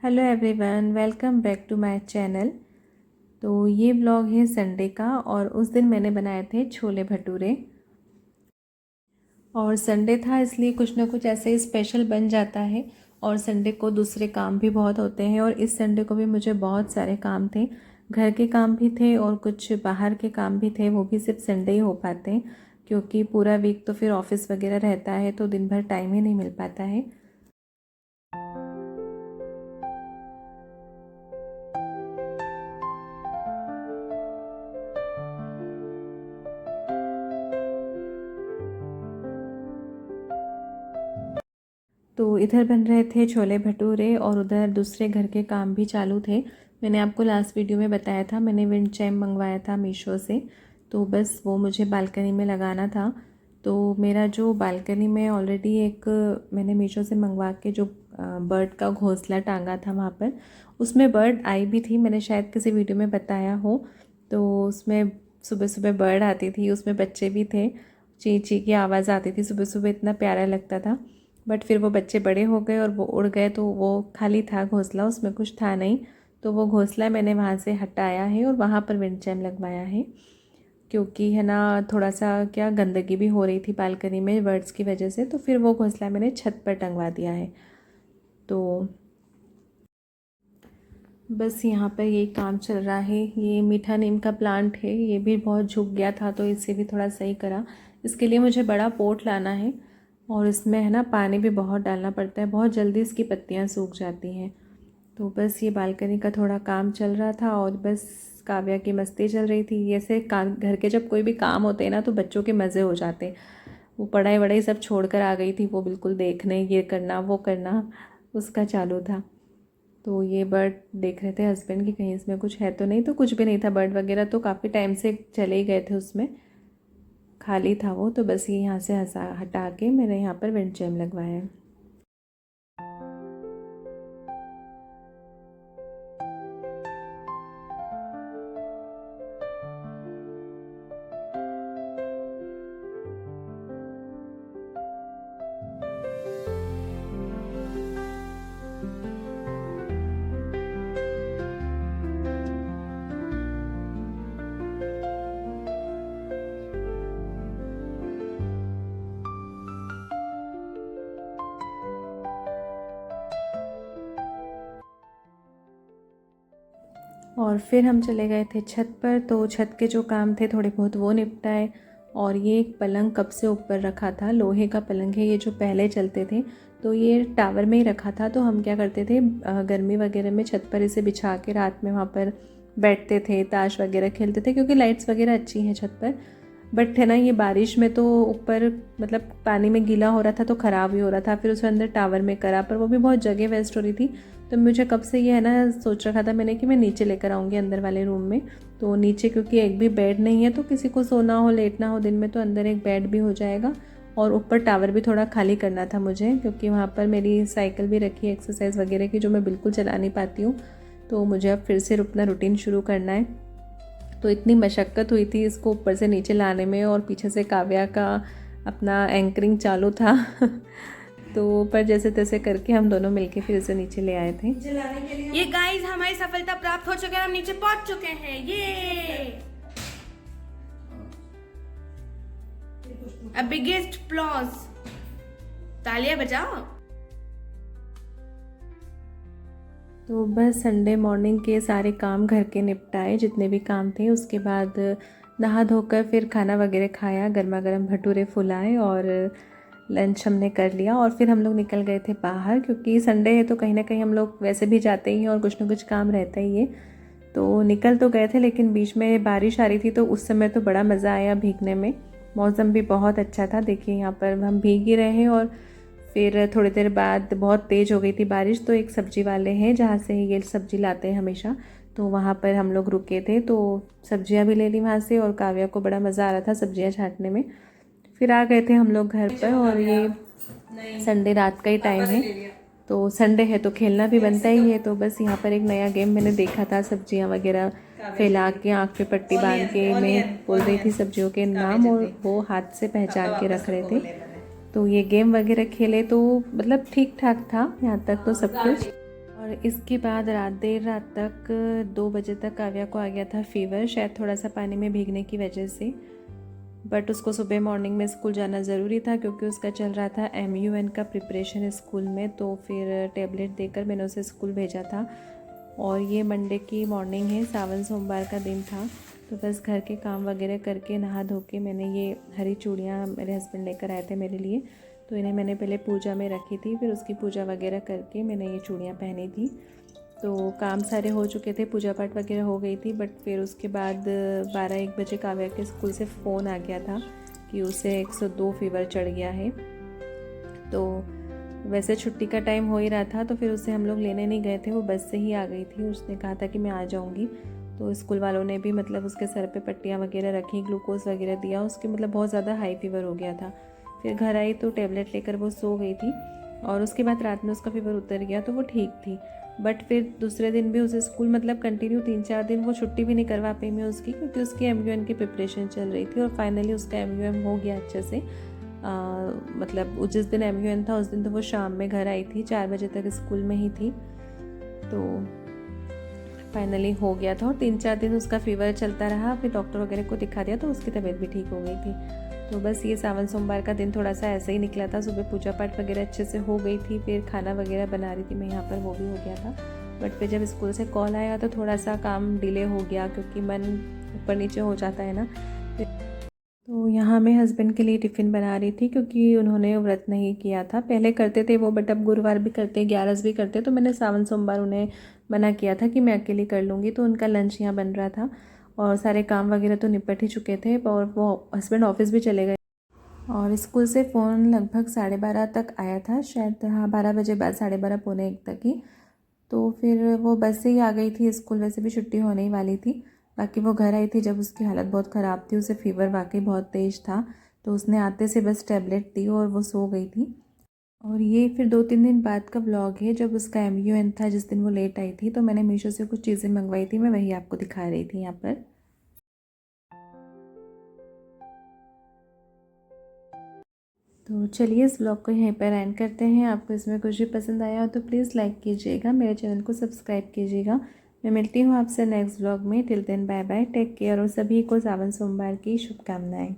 Hello everyone, welcome back to my channel. तो ये vlog है संडे का और उस दिन मैंने बनाए थे छोले भटूरे। और संडे था इसलिए कुछ ना कुछ ऐसे ही स्पेशल बन जाता है। और संडे को दूसरे काम भी बहुत होते हैं और इस संडे को भी मुझे बहुत सारे काम थे। घर के काम भी थे और कुछ बाहर के काम भी थे, वो भी सिर्फ संडे ही हो पाते हैं क्योंकि पूरा वीक तो फिर ऑफिस वगैरह रहता है तो दिन भर टाइम ही नहीं मिल पाता है। तो इधर बन रहे थे छोले भटूरे और उधर दूसरे घर के काम भी चालू थे। मैंने आपको लास्ट वीडियो में बताया था, मैंने विंड चाइम मंगवाया था मीशो से। तो बस वो मुझे बालकनी में लगाना था। तो मेरा जो बालकनी में ऑलरेडी एक मैंने मीशो से मंगवा के जो बर्ड का घोंसला टांगा था वहाँ पर, उसमें बर्ड आई भी थी, मैंने शायद किसी वीडियो में बताया हो। तो उसमें सुबह सुबह बर्ड आती थी, उसमें बच्चे भी थे, ची ची की आवाज़ आती थी सुबह सुबह, इतना प्यारा लगता था। बट फिर वो बच्चे बड़े हो गए और वो उड़ गए, तो वो खाली था घोंसला, उसमें कुछ था नहीं। तो वो घोंसला मैंने वहाँ से हटाया है और वहाँ पर विंड चाइम लगवाया है क्योंकि है ना, थोड़ा सा क्या गंदगी भी हो रही थी बालकनी में बर्ड्स की वजह से। तो फिर वो घोंसला मैंने छत पर टंगवा दिया है। तो बस यहाँ पर यही काम चल रहा है। ये मीठा नीम का प्लांट है, ये भी बहुत झुक गया था तो इसे भी थोड़ा सही करा। इसके लिए मुझे बड़ा पोट लाना है और इसमें है ना पानी भी बहुत डालना पड़ता है, बहुत जल्दी इसकी पत्तियाँ सूख जाती हैं। तो बस ये बालकनी का थोड़ा काम चल रहा था और बस काव्या की मस्ती चल रही थी। ऐसे घर के जब कोई भी काम होते हैं ना तो बच्चों के मज़े हो जाते। वो पढ़ाई वढ़ाई सब छोड़ कर आ गई थी, वो बिल्कुल देखने ये करना वो करना उसका चालू था। तो ये बर्ड देख रहे थे हस्बैंड की कहीं इसमें कुछ है तो नहीं, तो कुछ भी नहीं था बर्ड वगैरह, तो काफ़ी टाइम से चले ही गए थे, उसमें खाली था वो। तो बस ये यहाँ से हटा के मैंने यहाँ पर विंड चाइम लगवाया है। और फिर हम चले गए थे छत पर, तो छत के जो काम थे थोड़े बहुत वो निपटाए। और ये एक पलंग कब से ऊपर रखा था, लोहे का पलंग है ये, जो पहले चलते थे। तो ये टावर में ही रखा था, तो हम क्या करते थे गर्मी वगैरह में छत पर इसे बिछा के रात में वहाँ पर बैठते थे, ताश वगैरह खेलते थे क्योंकि लाइट्स वगैरह अच्छी हैं छत पर। बट है ना, ये बारिश में तो ऊपर मतलब पानी में गीला हो रहा था तो ख़राब ही हो रहा था। फिर उसे अंदर टावर में करा, पर वो भी बहुत जगह वेस्ट हो रही थी। तो मुझे कब से ये है ना सोच रखा था मैंने कि मैं नीचे लेकर आऊँगी अंदर वाले रूम में। तो नीचे क्योंकि एक भी बेड नहीं है, तो किसी को सोना हो लेटना हो दिन में तो अंदर एक बेड भी हो जाएगा। और ऊपर टावर भी थोड़ा खाली करना था मुझे क्योंकि वहाँ पर मेरी साइकिल भी रखी है एक्सरसाइज वगैरह की, जो मैं बिल्कुल चला नहीं पाती हूँ। तो मुझे अब फिर से अपना रूटीन शुरू करना है। तो इतनी मशक्क़त हुई थी इसको ऊपर से नीचे लाने में, और पीछे से काव्या का अपना एंकरिंग चालू था तो पर जैसे तैसे करके हम दोनों मिलके फिर इसे नीचे ले आए थे। ये गाइस हमारी सफलता प्राप्त हो चुकी है, हम नीचे पहुंच चुके हैं। ये बिगेस्ट प्लॉस, तालियां बजाओ। तो बस संडे मॉर्निंग के सारे काम घर के निपटाए जितने भी काम थे, उसके बाद नहा धोकर फिर खाना वगैरह खाया, गर्मा गर्म भटूरे फुलाए और लंच हमने कर लिया। और फिर हम लोग निकल गए थे बाहर क्योंकि संडे है तो कहीं ना कहीं हम लोग वैसे भी जाते ही हैं और कुछ ना कुछ काम रहता ही है। तो निकल तो गए थे लेकिन बीच में बारिश आ रही थी, तो उस समय तो बड़ा मज़ा आया भीगने में। मौसम भी बहुत अच्छा था, देखिए यहाँ पर हम भीग ही रहे हैं। और फिर थोड़ी देर बाद बहुत तेज़ हो गई थी बारिश, तो एक सब्ज़ी वाले हैं जहाँ से ये सब्ज़ी लाते हैं हमेशा, तो वहाँ पर हम लोग रुके थे। तो सब्जियाँ भी ले ली वहाँ से और काव्या को बड़ा मज़ा आ रहा था सब्जियाँ छाँटने में। फिर आ गए थे हम लोग घर पर। और ये संडे रात का ही टाइम है, तो संडे है तो खेलना भी बनता ही है। तो बस यहाँ पर एक नया गेम मैंने देखा था, सब्जियाँ वगैरह फैला के आँख पे पट्टी बांध के मैं बोल रही थी सब्जियों के नाम और वो हाथ से पहचान के रख रहे थे। तो ये गेम वगैरह खेले तो मतलब ठीक ठाक था यहाँ तक तो सब कुछ। और और इसके बाद देर रात तक 2 बजे तक काव्या को आ गया था फीवर, शायद थोड़ा सा पानी में भीगने की वजह से। बट उसको सुबह मॉर्निंग में स्कूल जाना ज़रूरी था क्योंकि उसका चल रहा था MUN का प्रिपरेशन स्कूल में, तो फिर टेबलेट देकर मैंने उसे स्कूल भेजा था। और ये मंडे की मॉर्निंग है, सावन सोमवार का दिन था। तो बस घर के काम वगैरह करके नहा धो के मैंने ये हरी चूड़ियाँ मेरे हस्बैंड लेकर आए थे मेरे लिए, तो इन्हें मैंने पहले पूजा में रखी थी, फिर उसकी पूजा वगैरह करके मैंने ये चूड़ियाँ पहनी थी। तो काम सारे हो चुके थे, पूजा पाठ वगैरह हो गई थी। बट फिर उसके बाद 12-1 बजे काव्या के स्कूल से फ़ोन आ गया था कि उसे 102 फीवर चढ़ गया है। तो वैसे छुट्टी का टाइम हो ही रहा था, तो फिर उसे हम लोग लेने नहीं गए थे, वो बस से ही आ गई थी। उसने कहा था कि मैं आ जाऊंगी, तो स्कूल वालों ने भी मतलब उसके सर पे पट्टियाँ वगैरह रखी, ग्लूकोज वगैरह दिया, उसके मतलब बहुत ज़्यादा हाई फीवर हो गया था। फिर घर आई तो टेबलेट लेकर वो सो गई थी और उसके बाद रात में उसका फीवर उतर गया तो वो ठीक थी। बट फिर दूसरे दिन भी उसे स्कूल मतलब कंटिन्यू 3-4 दिन वो छुट्टी भी नहीं करवा पाई मैं उसकी, क्योंकि उसकी MUN की प्रिपरेशन चल रही थी। और फाइनली उसका MUN हो गया अच्छे से। मतलब जिस दिन MUN था उस दिन तो वो शाम में घर आई थी, 4 बजे तक स्कूल में ही थी। तो फाइनली हो गया था और 3-4 दिन उसका फीवर चलता रहा। फिर डॉक्टर वगैरह को दिखा दिया तो उसकी तबीयत भी ठीक हो गई थी। तो बस ये सावन सोमवार का दिन थोड़ा सा ऐसे ही निकला था। सुबह पूजा पाठ वगैरह अच्छे से हो गई थी, फिर खाना वगैरह बना रही थी मैं यहाँ पर, वो भी हो गया था। बट फिर जब स्कूल से कॉल आया तो थोड़ा सा काम डिले हो गया, क्योंकि मन ऊपर नीचे हो जाता है ना। तो यहाँ मैं हस्बैंड के लिए टिफ़िन बना रही थी, क्योंकि उन्होंने व्रत नहीं किया था। पहले करते थे वो, बट अब गुरुवार भी करते, 11 भी करते। तो मैंने सावन सोमवार उन्हें मना किया था कि मैं अकेली कर लूँगी। तो उनका लंच यहाँ बन रहा था और सारे काम वगैरह तो निपट ही चुके थे, और वो हस्बैंड ऑफिस भी चले गए। और स्कूल से फ़ोन लगभग 12:30 तक आया था, शायद हाँ 12 बजे बाद, 12:30 पौने 1 तक ही। तो फिर वो बस से ही आ गई थी स्कूल, वैसे भी छुट्टी होने ही वाली थी। बाकी वो घर आई थी जब उसकी हालत बहुत ख़राब थी, उसे फ़ीवर वाकई बहुत तेज़ था। तो उसने आते से बस टैबलेट दी और वो सो गई थी। और ये फिर 2-3 दिन बाद का व्लॉग है, जब उसका MUN था, जिस दिन वो लेट आई थी। तो मैंने मीशो से कुछ चीज़ें मंगवाई थी, मैं वही आपको दिखा रही थी यहाँ पर। तो चलिए इस व्लॉग को यहीं पर एंड करते हैं। आपको इसमें कुछ भी पसंद आया हो तो प्लीज़ लाइक कीजिएगा, मेरे चैनल को सब्सक्राइब कीजिएगा। मैं मिलती हूँ आपसे नेक्स्ट व्लॉग में। Till then bye bye, take care, और सभी को सावन सोमवार की शुभकामनाएं।